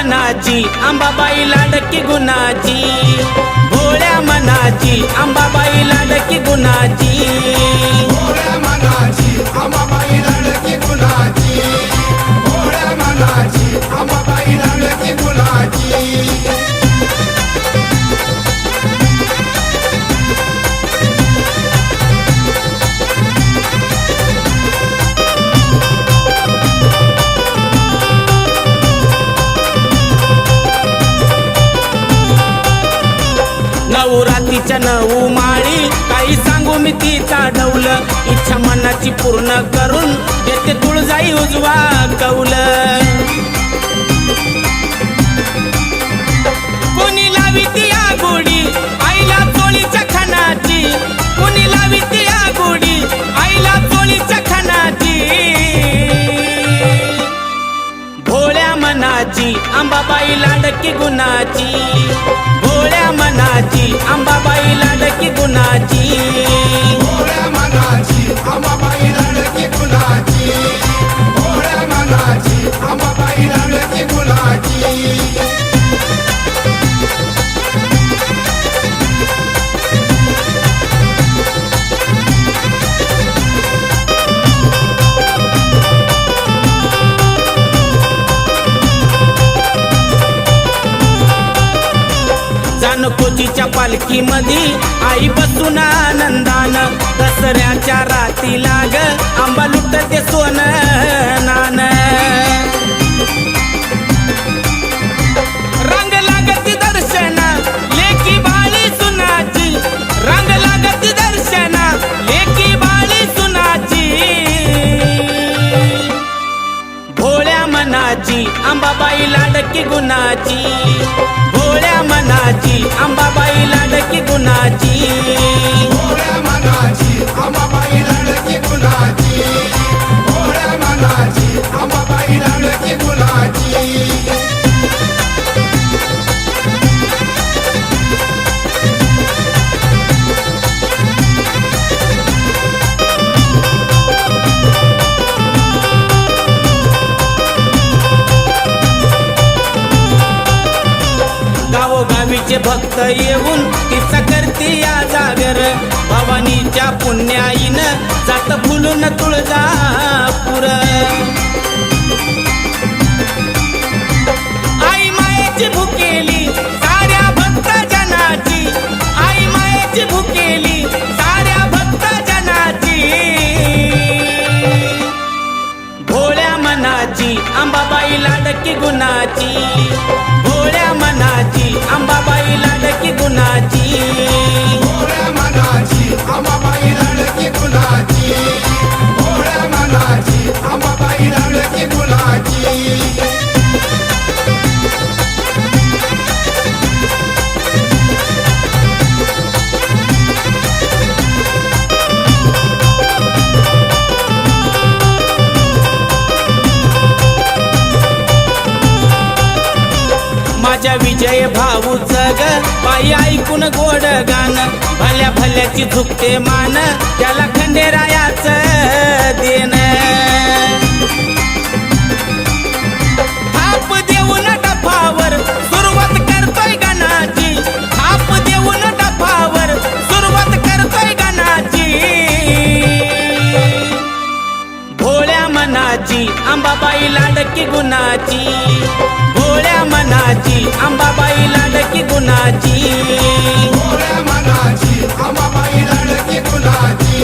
मनाची अंबाबाई लाडकी गुणाची, भोळ्या मनाची अंबाबाई लाडकी गुणाची, भोळ्या मनाची अंबाबाई लाडकी गुणाची, भोळ्या मनाची अंबाबाई लाडकी गुणाची। नऊ रातीच्या नऊ माळी काही सांगू मी तिचा ढवल, इच्छा मनाची पूर्ण करून देते तुळजाई उजवा कौल। कोणी लावी ती आगोडी आईला चोळीच्या खानाची, कोणी लावी ती आगोडी आईला चोळीच्या खानाची, भोळ्या मनाची अंबाबाई लाडकी गुणाची, भोळ्या मनाची अंबाबाई लाडकी गुणाची, भोळ्या मनाची अंबाबाई लाडकी गुणाची, भोळ्या मनाची अंबाबाई लाडकी गुणाची। जानकोजीच्या पालखी मध्ये आई बसून आनंदान, दसऱ्याच्या राती लाग आंबा लुटते सोन नान। रंग लागती दर्शन लेकी बाळी सुनाची, रंग लागती दर्शन लेकी बाळी सुनाची, भोळ्या मनाची अंबाबाई लाडकी गुणाची, भोळ्या मनाची अंबाबाई लाडकी गुणाची, भोळ्या मनाची अंबाबाई लाडकी गुणाची, भोळ्या मनाची अंबाबाई लाडकी गुणाची। गावोगावीचे भक्त येऊन तिचा करते या जागर, भवानीच्या पुण्याईनं जात फुलून तुळजापूर। आई मायेची भुकेली साऱ्या भक्त जनाची, आई मायेची भुकेली साऱ्या भक्त जनाची, भोळ्या मनाची अंबाबाई लाडकी गुणाची, भोळ्या मनाची अंबाबाई लाडकी गुणाची, भोळ्या मनाची अंबाबाई लाडकी गुणाची, भोळ्या मनाची अंबाबाई लाडकी गुणाची। माझ्या विजय भाऊचं ग पायी ऐकून गोड गाण, भल्या भल्याची झुकते मान त्याला खंडेरायाचं देण। थाप देऊन डफावर सुरुवात करतोय गाण्याची, थाप देऊन डफावर सुरुवात करतोय गाण्याची, भोळ्या मनाची अंबाबाई लाडकी गुणाची, भोळ्या मनाची अंबाबाई लाडकी गुणाची, भोळ्या मनाची अंबाबाई लाडकी गुणाची,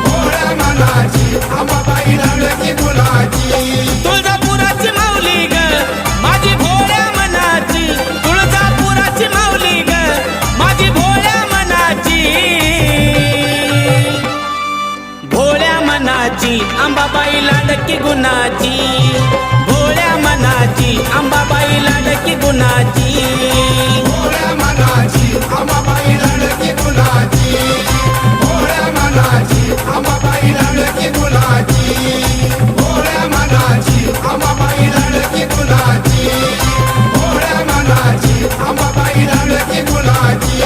भोळ्या मनाची अंबाबाई लाडकी गुणाची। तुळजापुराची माऊली ग माझी भोळ्या मनाची, तुळजापुराची माऊली ग माझी भोळ्या मनाची, भोळ्या मनाची अंबाबाई लाडकी गुणाची, भोळ्या मनाची अंबाबाई लाडकी गुणाची, भोळ्या मनाची अंबाबाई लाडकी गुणाची, भोळ्या मनाची अंबाबाई लाडकी गुणाची, भोळ्या मनाची अंबाबाई लाडकी गुणाची, भोळ्या मनाची अंबाबाई लाडकी गुणाची।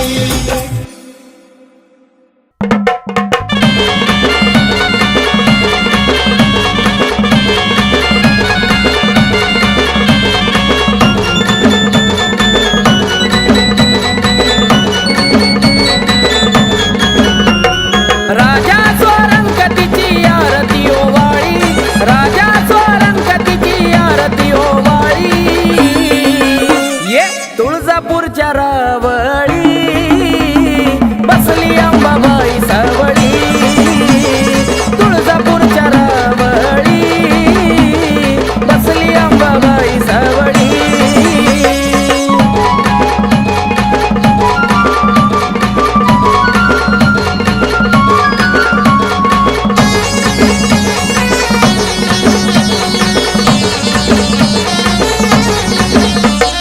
रावळी बसली अंबाबाई सावळी तुळजापूरच्या रावळी बसली अंबाबाई सावळी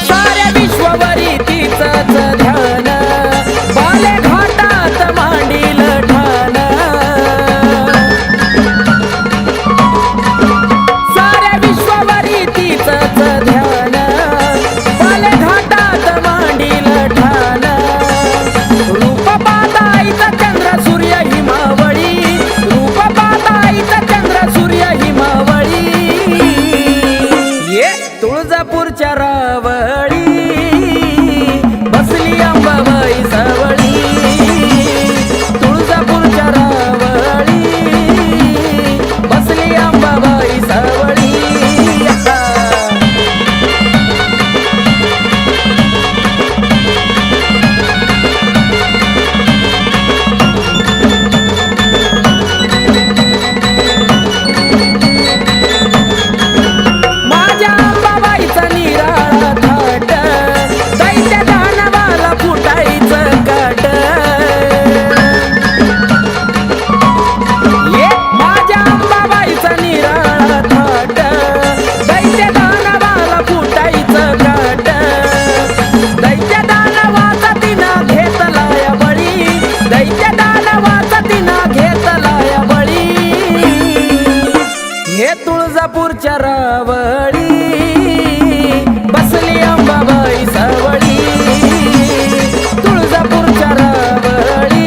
साऱ्या विश्ववरी तिचंच ध्यान बाले घाटात मांडील ठाण साऱ्या विश्ववरी तिचंच ध्यान बाले घाटात मांडील ठाण रूप पाहताईचा चंद्र सूर्य हिमावळी रूप पाहताईचा चंद्र सूर्य हिमावळी ये तुळजापूरच्या रावळी बसली अंबाबाई सावळी तुळजापूरच्या रावळी बसली अंबाबाई सावळी माझ्या अंबाबाईचा निराळा थाट दैत्य दानवाला फुटायचं काट ये माझ्या अंबाबाईचा निराळा थाट दैत्य दानवाला फुटायचं काट दैत्य दानवाचा तिनं घेतलाय बळी दैत्य दानवाचा तिनं घेतलाय बळी हे तुळजापूरच्या रावळी बसली अंबाबाई सावळी तुळजापूरच्या रावळी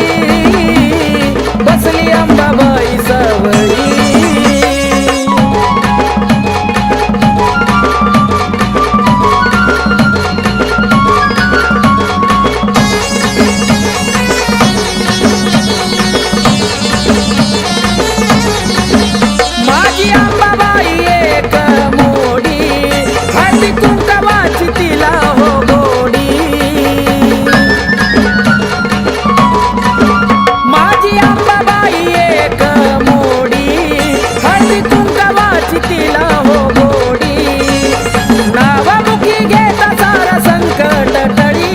बसली अंबाबाई सावळी माझी अंबाबाई एक मोडी हळदी कुंकवाची तिला हो गोडी माझी अंबाबाई एक मोडी हळदी कुंकवाची तिला हो गोडी नावामुखी घेता सारा संकट टळी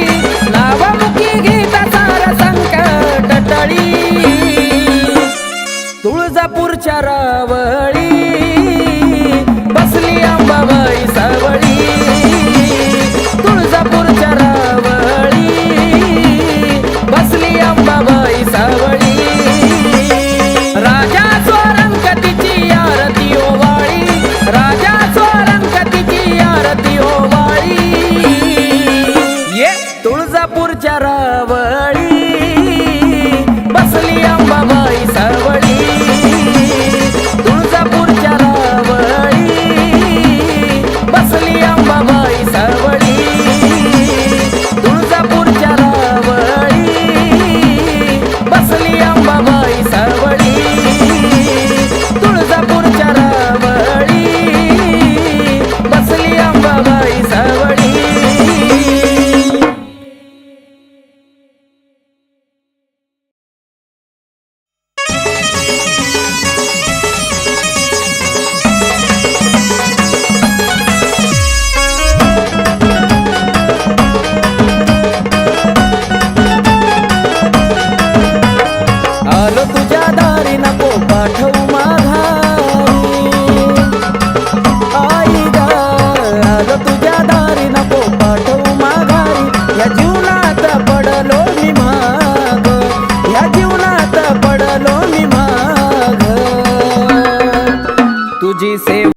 नावामुखी घेता सारा संकट टळी तुळजापूरच्या रावळी बसली अंबाबाई सावळी तुळजापूरच्या रावळी बसली अंबाबाई सावळी राजा स्वरंगतीची आरती ओवाळी राजा स्वरंगतीची आरती ओवाळी ये तुळजापूरच्या रावळी बसली अंबाबाई सावळी तुळजापूरच्या रावळी बसली अंबाबाई सावळी तुळजापूरच्या रावळी बसली अंबाबाई सावळी तुळजापूरच्या रावळी बसली अंबाबाई सावळी आलो तुझ्या दारी नको पाठवू माघारी आई गा आलो तुझ्या दारी नको पाठवू माघारी या जीवनात पडलो मी माग या जीवनात पडलो मी माग तुझी से